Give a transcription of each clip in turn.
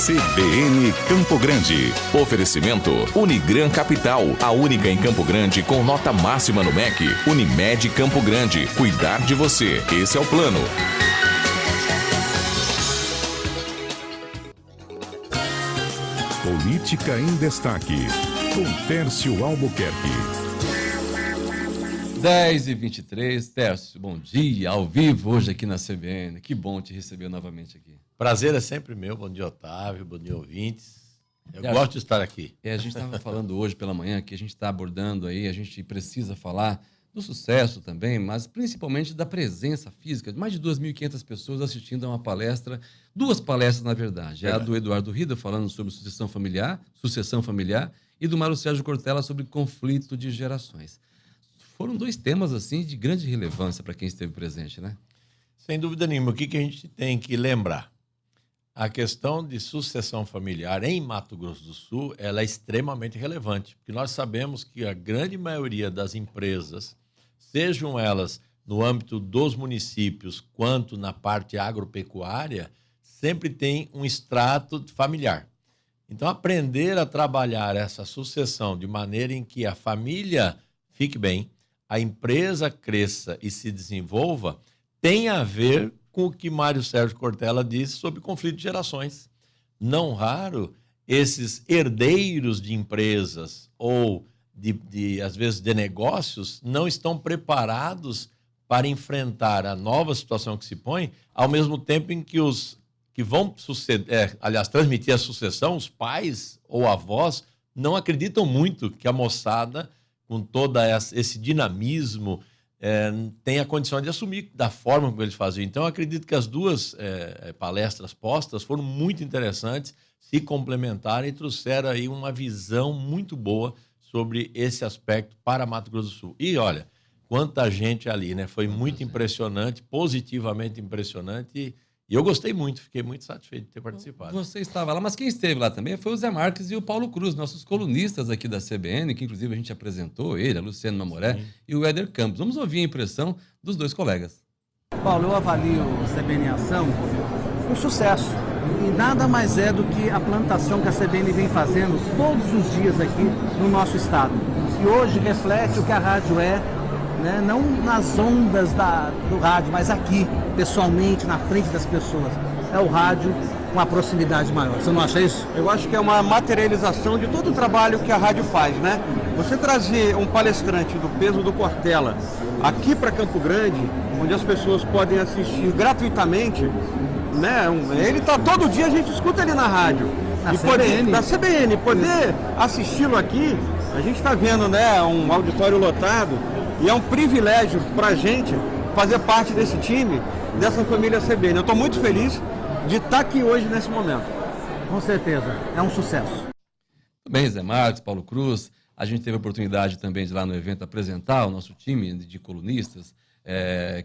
CBN Campo Grande. Oferecimento Unigran Capital, a única em Campo Grande com nota máxima no MEC. Unimed Campo Grande, cuidar de você. Esse é o plano. Política em Destaque, com Tércio Albuquerque. 10h23, Tércio, bom dia, ao vivo hoje aqui na CBN. Que bom te receber novamente aqui. Prazer é sempre meu. Bom dia, Otávio. Bom dia, ouvintes. Eu gosto de estar aqui. A gente estava falando hoje pela manhã que a gente está abordando aí, a gente precisa falar do sucesso também, mas principalmente da presença física de mais de 2.500 pessoas assistindo a uma palestra, duas palestras na verdade. A do Eduardo Rida falando sobre sucessão familiar, e do Mário Sérgio Cortella sobre conflito de gerações. Foram dois temas assim de grande relevância para quem esteve presente, né? Sem dúvida nenhuma. O que a gente tem que lembrar? A questão de sucessão familiar em Mato Grosso do Sul, ela é extremamente relevante, porque nós sabemos que a grande maioria das empresas, sejam elas no âmbito dos municípios quanto na parte agropecuária, sempre tem um extrato familiar. Então, aprender a trabalhar essa sucessão de maneira em que a família fique bem, a empresa cresça e se desenvolva, tem a ver com o que Mário Sérgio Cortella disse sobre conflito de gerações. Não raro, esses herdeiros de empresas ou, às vezes, de negócios, não estão preparados para enfrentar a nova situação que se põe, ao mesmo tempo em que os que vão transmitir a sucessão, os pais ou avós, não acreditam muito que a moçada, com todo esse dinamismo, tem a condição de assumir da forma como eles faziam. Então, eu acredito que as duas palestras postas foram muito interessantes, se complementaram e trouxeram aí uma visão muito boa sobre esse aspecto para Mato Grosso do Sul. E, olha, quanta gente ali, né? Foi muito impressionante, positivamente impressionante. E eu gostei muito, fiquei muito satisfeito de ter participado. Você estava lá, mas quem esteve lá também foi o Zé Marques e o Paulo Cruz, nossos colunistas aqui da CBN, que inclusive a gente apresentou ele, a Luciano Mamoré e o Éder Campos. Vamos ouvir a impressão dos dois colegas. Paulo, eu avalio o CBN em Ação um sucesso. E nada mais é do que a plantação que a CBN vem fazendo todos os dias aqui no nosso estado. E hoje reflete o que a rádio é, né? Não nas ondas do rádio, mas aqui, pessoalmente, na frente das pessoas. É o rádio com uma proximidade maior. Você não acha isso? Eu acho que é uma materialização de todo o trabalho que a rádio faz, né? Você trazer um palestrante do peso do Cortella aqui para Campo Grande, onde as pessoas podem assistir gratuitamente, né? Ele tá todo dia, a gente escuta ele na rádio. Na CBN, poder assisti-lo aqui, a gente está vendo, né, um auditório lotado, e é um privilégio para a gente fazer parte desse time, dessa família CBN. Eu estou muito feliz de estar aqui hoje nesse momento. Com certeza, é um sucesso. Tudo bem, Zé Marques, Paulo Cruz. A gente teve a oportunidade também de ir lá no evento apresentar o nosso time de colunistas,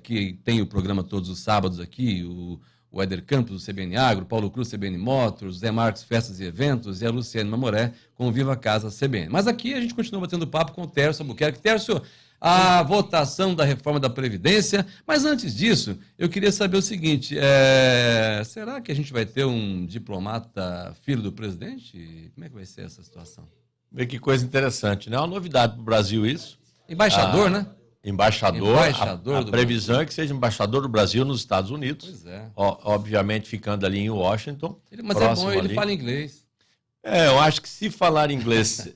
que tem o programa todos os sábados aqui, o Éder Campos, do CBN Agro, Paulo Cruz, CBN Motors, Zé Marques, Festas e Eventos, e a Luciane Mamoré com o Viva Casa CBN. Mas aqui a gente continua batendo papo com o Tércio Albuquerque. Tércio, a votação da reforma da Previdência, mas antes disso, eu queria saber o seguinte, será que a gente vai ter um diplomata filho do presidente? Como é que vai ser essa situação? Vê que coisa interessante, né? É uma novidade para o Brasil isso. Embaixador, né? Embaixador a previsão é que seja embaixador do Brasil nos Estados Unidos. Pois é. Obviamente ficando ali em Washington. Mas é bom, ele fala inglês. Eu acho que se falar inglês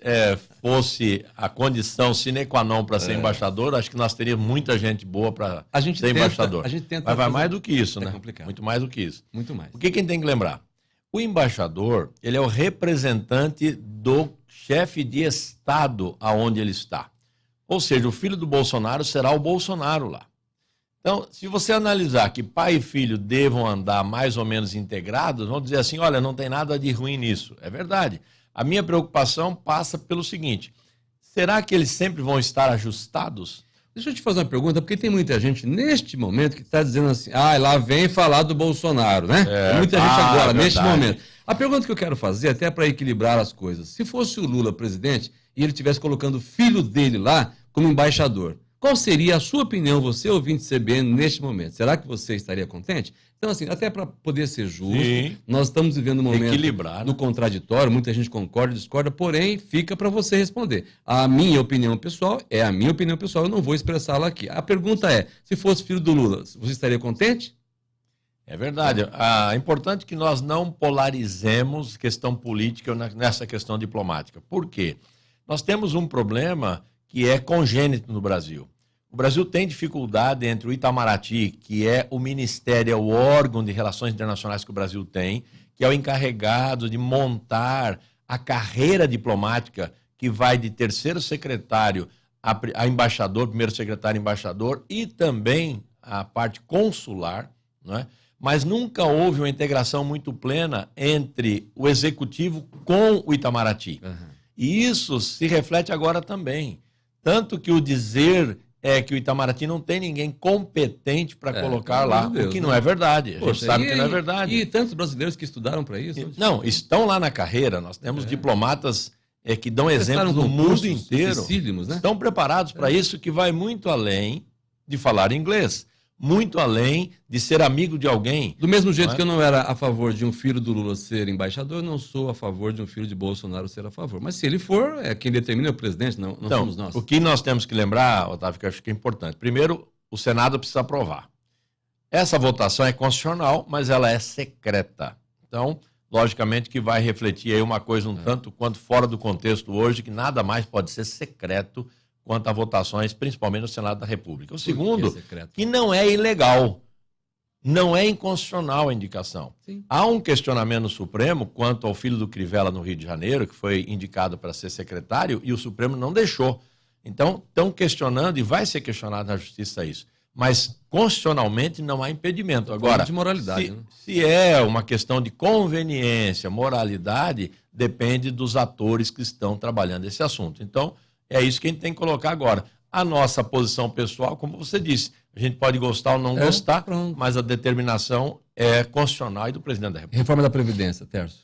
fosse a condição sine qua non para ser embaixador, acho que nós teríamos muita gente boa para ser embaixador. Mas vai mais do que isso, né? Complicado. Muito mais do que isso. Muito mais. O que quem tem que lembrar? O embaixador, ele é o representante do chefe de Estado aonde ele está. Ou seja, o filho do Bolsonaro será o Bolsonaro lá. Então, se você analisar que pai e filho devam andar mais ou menos integrados, vão dizer assim, olha, não tem nada de ruim nisso. É verdade. A minha preocupação passa pelo seguinte, será que eles sempre vão estar ajustados? Deixa eu te fazer uma pergunta, porque tem muita gente neste momento que está dizendo assim, lá vem falar do Bolsonaro, né? Tem muita gente agora, neste momento. A pergunta que eu quero fazer, até para equilibrar as coisas, se fosse o Lula presidente e ele estivesse colocando o filho dele lá como embaixador, qual seria a sua opinião, você ouvinte CBN, neste momento? Será que você estaria contente? Então, assim, até para poder ser justo, Sim. nós estamos vivendo um momento Equilibrar, do contraditório, muita gente concorda, discorda, porém, fica para você responder. A minha opinião pessoal é a minha opinião pessoal, eu não vou expressá-la aqui. A pergunta é, se fosse filho do Lula, você estaria contente? É verdade. É importante que nós não polarizemos questão política nessa questão diplomática. Por quê? Nós temos um problema que é congênito no Brasil. O Brasil tem dificuldade entre o Itamaraty, que é o ministério, é o órgão de relações internacionais que o Brasil tem, que é o encarregado de montar a carreira diplomática que vai de terceiro secretário a embaixador, primeiro secretário embaixador e também a parte consular, não é? Mas nunca houve uma integração muito plena entre o executivo com o Itamaraty. Uhum. E isso se reflete agora também. Tanto que o dizer é que o Itamaraty não tem ninguém competente para colocar lá, o que não é verdade. A gente sabe que não é verdade. E tantos brasileiros que estudaram para isso? Não, estão lá na carreira. Nós temos diplomatas que dão exemplos no mundo inteiro. Né? Estão preparados para isso, que vai muito além de falar inglês. Muito além de ser amigo de alguém. Do mesmo jeito que eu não era a favor de um filho do Lula ser embaixador, eu não sou a favor de um filho de Bolsonaro ser a favor. Mas se ele for, quem determina é o presidente, não então, somos nós. O que nós temos que lembrar, Otávio, que eu acho que é importante. Primeiro, o Senado precisa aprovar. Essa votação é constitucional, mas ela é secreta. Então, logicamente que vai refletir aí uma coisa tanto quanto fora do contexto hoje, que nada mais pode ser secreto quanto a votações, principalmente no Senado da República. O segundo, que não é ilegal, não é inconstitucional a indicação. Sim. Há um questionamento no Supremo quanto ao filho do Crivella no Rio de Janeiro, que foi indicado para ser secretário, e o Supremo não deixou. Então, estão questionando, e vai ser questionado na Justiça isso. Mas, constitucionalmente, não há impedimento. Agora, de moralidade, se é uma questão de conveniência, moralidade, depende dos atores que estão trabalhando esse assunto. Então, é isso que a gente tem que colocar agora. A nossa posição pessoal, como você disse, a gente pode gostar ou não gostar, mas a determinação é constitucional e do presidente da República. Reforma da Previdência, Tércio.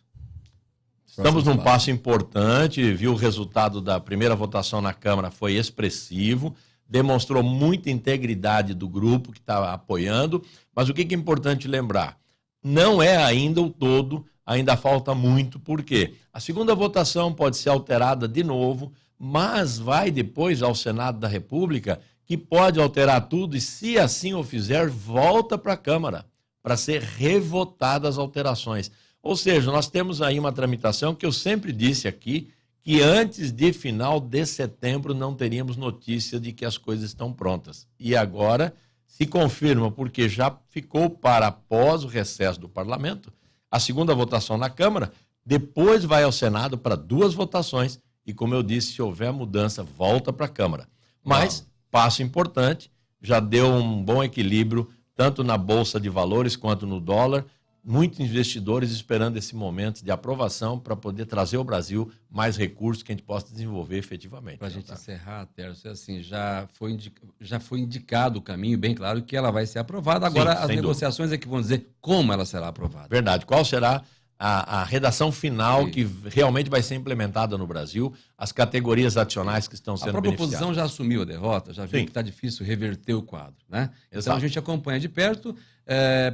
Estamos num passo importante, viu o resultado da primeira votação na Câmara, foi expressivo, demonstrou muita integridade do grupo que está apoiando, mas o que é importante lembrar? Não é ainda o todo, ainda falta muito, por quê? A segunda votação pode ser alterada de novo, mas vai depois ao Senado da República, que pode alterar tudo e, se assim o fizer, volta para a Câmara para ser revotadas as alterações. Ou seja, nós temos aí uma tramitação que eu sempre disse aqui, que antes de final de setembro não teríamos notícia de que as coisas estão prontas. E agora se confirma, porque já ficou para após o recesso do Parlamento, a segunda votação na Câmara, depois vai ao Senado para 2 votações, e, como eu disse, se houver mudança, volta para a Câmara. Mas, passo importante, já deu um bom equilíbrio, tanto na Bolsa de Valores quanto no dólar. Muitos investidores esperando esse momento de aprovação para poder trazer ao Brasil mais recursos que a gente possa desenvolver efetivamente. Para a gente encerrar, Tércio, assim, já foi indicado o caminho, bem claro, que ela vai ser aprovada. Agora, as negociações é que vão dizer como ela será aprovada. Verdade. Qual será a redação final que realmente vai ser implementada no Brasil, as categorias adicionais que estão sendo beneficiadas. A própria oposição já assumiu a derrota, já viu que está difícil reverter o quadro, né? Então a gente acompanha de perto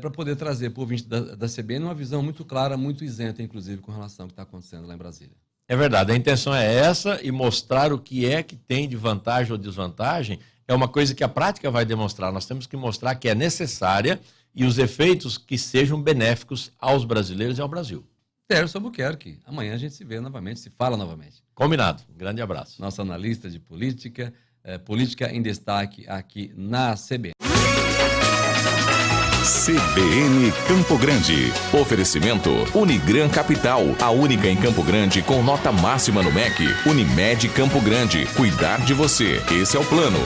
para poder trazer para o ouvinte da CBN uma visão muito clara, muito isenta, inclusive, com relação ao que está acontecendo lá em Brasília. É verdade, a intenção é essa, e mostrar o que é que tem de vantagem ou desvantagem é uma coisa que a prática vai demonstrar. Nós temos que mostrar que é necessária e os efeitos que sejam benéficos aos brasileiros e ao Brasil. Tércio Albuquerque, amanhã a gente se vê novamente, se fala novamente. Combinado. Um grande abraço. Nosso analista de política, política em destaque aqui na CBN. CBN Campo Grande. Oferecimento Unigran Capital, a única em Campo Grande com nota máxima no MEC. Unimed Campo Grande. Cuidar de você. Esse é o plano.